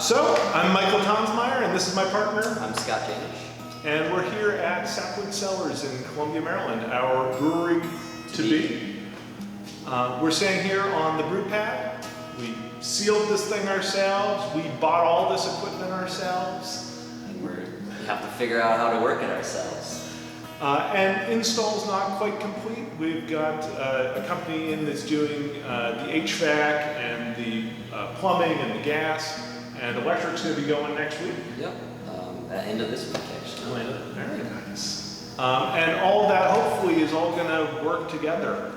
So, I'm Michael Tonsmeyer, and this is my partner. I'm Scott Janish. And we're here at Sapwood Cellars in Columbia, Maryland, our brewery to be. We're staying here on the brew pad. We sealed this thing ourselves. We bought all this equipment ourselves. And we have to figure out how to work it ourselves. And install's not quite complete. We've got a company in that's doing the HVAC and the plumbing and the gas, and electric's going to be going next week. Yep, at end of this week actually. Very nice. And all that hopefully is all going to work together.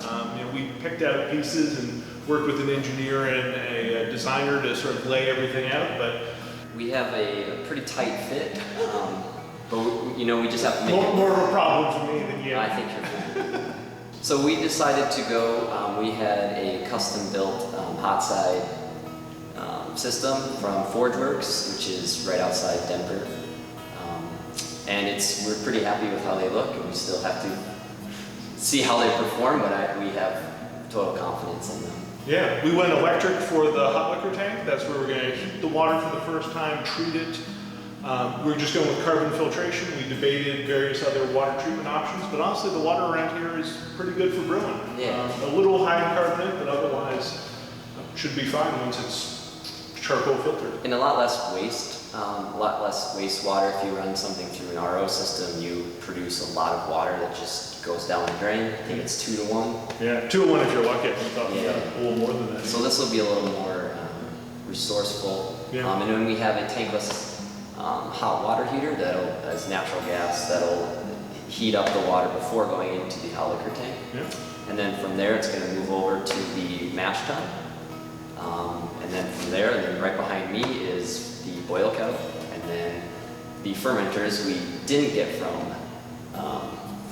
We picked out pieces and worked with an engineer and a designer to sort of lay everything out, but we have a pretty tight fit. But we just have to make more of a problem for me than you. I think you're fine. So we decided to go, we had a custom built hot side system from Forgeworks, which is right outside Denver. And we're pretty happy with how they look, and we still have to see how they perform, but we have total confidence in them. Yeah, we went electric for the hot liquor tank. That's where we're going to heat the water for the first time, treat it. We're just going with carbon filtration. We debated various other water treatment options, but honestly the water around here is pretty good for brewing. Yeah. A little high in carbonate, but otherwise should be fine once it's charcoal filtered. And a lot less waste, a lot less wastewater. If you run something through an RO system, you produce a lot of water that just goes down the drain. I think it's 2 to 1. Yeah, 2 to 1 if you're lucky. I thought a little more than that. So this will be a little more resourceful. Yeah. And then we have a tankless hot water heater that's natural gas that'll heat up the water before going into the hot liquor tank. Yeah. And then from there it's going to move over to the mash tun. And then from there, and then right behind me is the boil kettle. And then the fermenters we didn't get from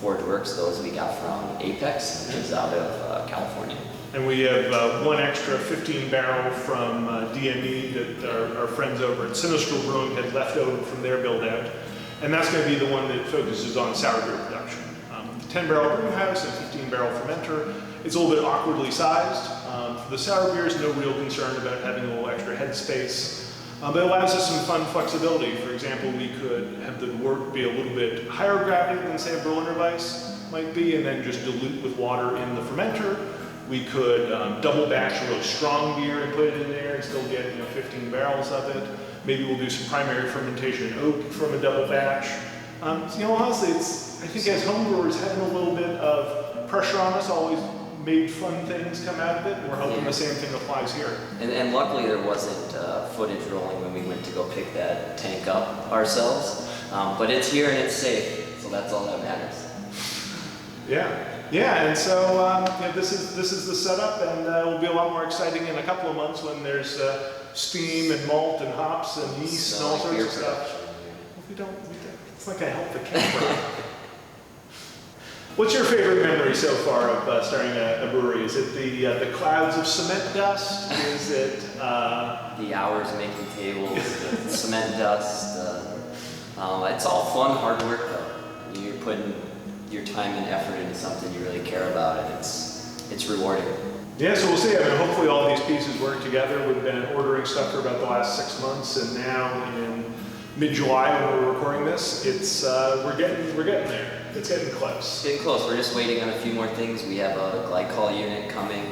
Forgeworks, those we got from Apex, which is out of California. And we have one extra 15 barrel from DME that our friends over at Sinistral Brewing had left over from their build out. And that's going to be the one that focuses on sour beer production. 10 barrel brewhouse and 15 barrel fermenter. It's a little bit awkwardly sized. For the sour beers, no real concern about having a little extra head space. But it allows us some fun flexibility. For example, we could have the wort be a little bit higher gravity than say a Berliner Weiss might be, and then just dilute with water in the fermenter. We could double batch a really strong beer and put it in there and still get 15 barrels of it. Maybe we'll do some primary fermentation in oak from a double batch. Honestly, I think as homebrewers, having a little bit of pressure on us always made fun things come out of it, and we're hoping the same thing applies here. And luckily there wasn't footage rolling when we went to go pick that tank up ourselves. But it's here and it's safe, so that's all that matters. Yeah, and so this is the setup, and it'll be a lot more exciting in a couple of months when there's steam and malt and hops and yeast and all sorts of stuff. Well, it's like I help the camera. What's your favorite memory so far of starting a brewery? Is it the clouds of cement dust? Is it the hours making tables, the cement dust? It's all fun, hard work though. You're putting your time and effort into something you really care about, and it's rewarding. Yeah, so we'll see. Hopefully all these pieces work together. We've been ordering stuff for about the last 6 months, and now in mid-July when we're recording this, we're getting there. It's getting close. Getting close. We're just waiting on a few more things. We have a glycol unit coming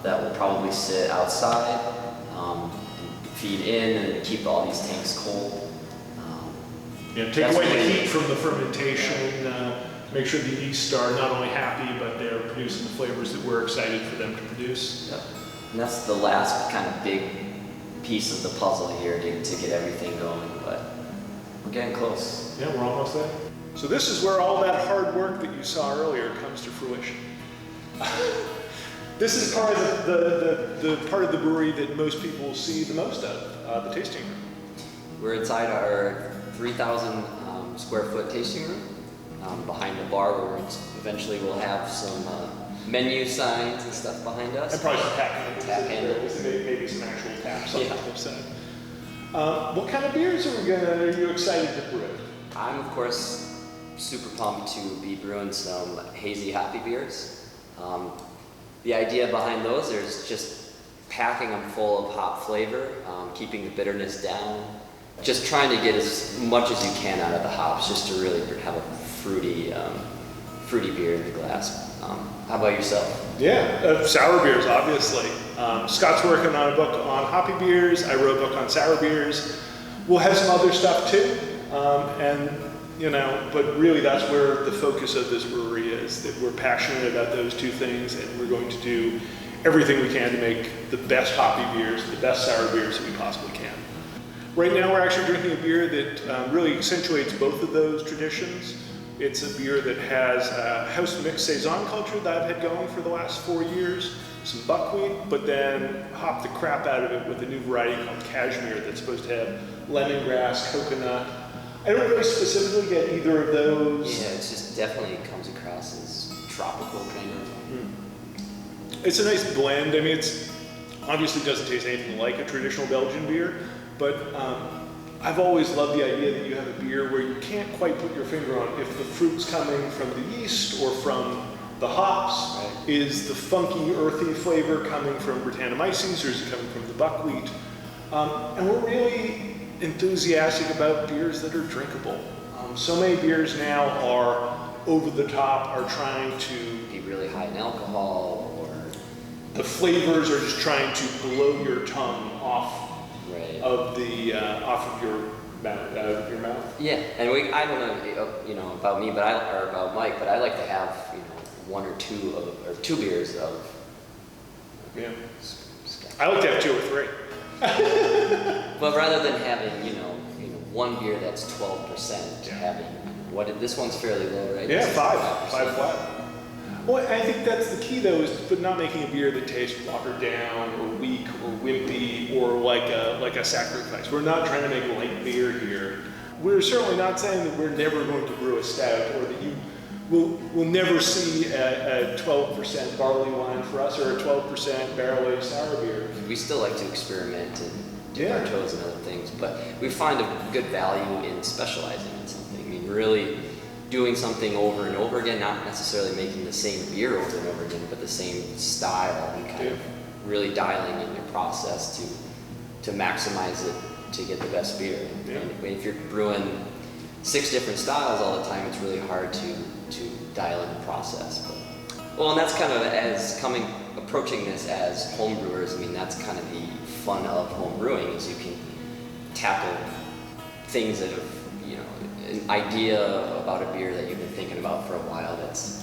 that will probably sit outside and feed in and keep all these tanks cold. Take away the heat from the fermentation, make sure the yeast are not only happy, but they're producing the flavors that we're excited for them to produce. Yep. And that's the last kind of big piece of the puzzle here to get everything going, but we're getting close. Yeah, we're almost there. So this is where all that hard work that you saw earlier comes to fruition. This is part of the part of the brewery that most people see the most of, the tasting room. We're inside our 3,000 square foot tasting room behind the bar, where eventually we'll have some menu signs and stuff behind us. And probably some tap handles. And maybe some actual taps on the flip side. What kind of beers are you excited to brew? I'm of course super pumped to be brewing some hazy hoppy beers. The idea behind those is just packing them full of hop flavor, keeping the bitterness down, just trying to get as much as you can out of the hops, just to really have a fruity beer in the glass. How about yourself? Yeah, sour beers, obviously. Scott's working on a book on hoppy beers. I wrote a book on sour beers. We'll have some other stuff too, but really that's where the focus of this brewery is, that we're passionate about those two things, and we're going to do everything we can to make the best hoppy beers, the best sour beers that we possibly can. Right now we're actually drinking a beer that really accentuates both of those traditions. It's a beer that has a house mixed saison culture that I've had going for the last 4 years, some buckwheat, but then hopped the crap out of it with a new variety called cashmere that's supposed to have lemongrass, coconut. I don't really specifically get either of those. Yeah, it just definitely comes across as tropical kind of. It's a nice blend. I mean, it's obviously doesn't taste anything like a traditional Belgian beer, but I've always loved the idea that you have a beer where you can't quite put your finger on if the fruit's coming from the yeast or from the hops. Right. Is the funky, earthy flavor coming from Brettanomyces, or is it coming from the buckwheat? And we're really enthusiastic about beers that are drinkable. So many beers now are over the top, are trying to be really high in alcohol, or the flavors are just trying to blow your tongue off. Right. Of your mouth. Yeah, and I don't know, about me, or about Mike, but I like to have, one or two beers of. Yeah. I like to have 2 or 3. But rather than having, one beer that's 12%, having this one's fairly low, right? Yeah, 5 flat. Well, I think that's the key, though, is not making a beer that tastes watered down or weak or wimpy or like a sacrifice. We're not trying to make light beer here. We're certainly not saying that we're never going to brew a stout, or that you will never see a 12% barley wine for us, or a 12% barrel-aged sour beer. We still like to experiment and dip our toes in other things, but we find a good value in specializing in something. I mean, really doing something over and over again, not necessarily making the same beer over and over again, but the same style, and kind of really dialing in your process to maximize it to get the best beer. Yeah. And if you're brewing 6 different styles all the time, it's really hard to dial in the process. And that's kind of approaching this as homebrewers. I mean, that's kind of the fun of home brewing, is you can tackle things that have, an idea about a beer that you've been thinking about for a while. That's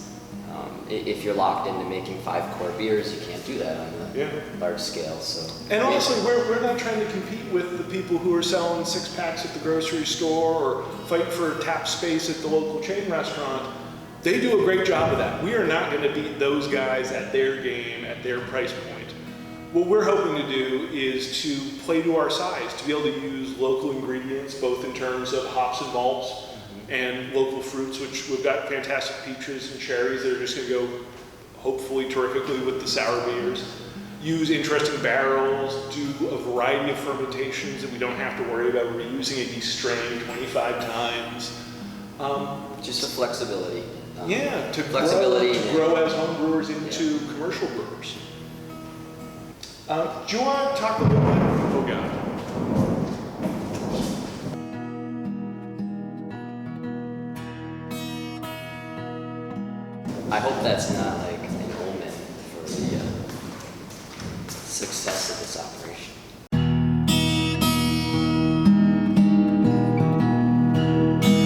if you're locked into making 5 core beers, you can't do that on the large scale. So, and honestly, we're not trying to compete with the people who are selling 6-packs at the grocery store or fighting for tap space at the local chain restaurant. They do a great job of that. We are not going to beat those guys at their game, at their price point. What we're hoping to do is to play to our size, to be able to use local ingredients, both in terms of hops and malts, and local fruits, which we've got fantastic peaches and cherries that are just going to go hopefully terrifically with the sour beers. Use interesting barrels, do a variety of fermentations that we don't have to worry about reusing a yeast strain 25 times. Just the flexibility. To flexibility grow as homebrewers into commercial brewers. Do you want to talk a little bit? Oh God. I hope that's not like an omen for the success of this operation.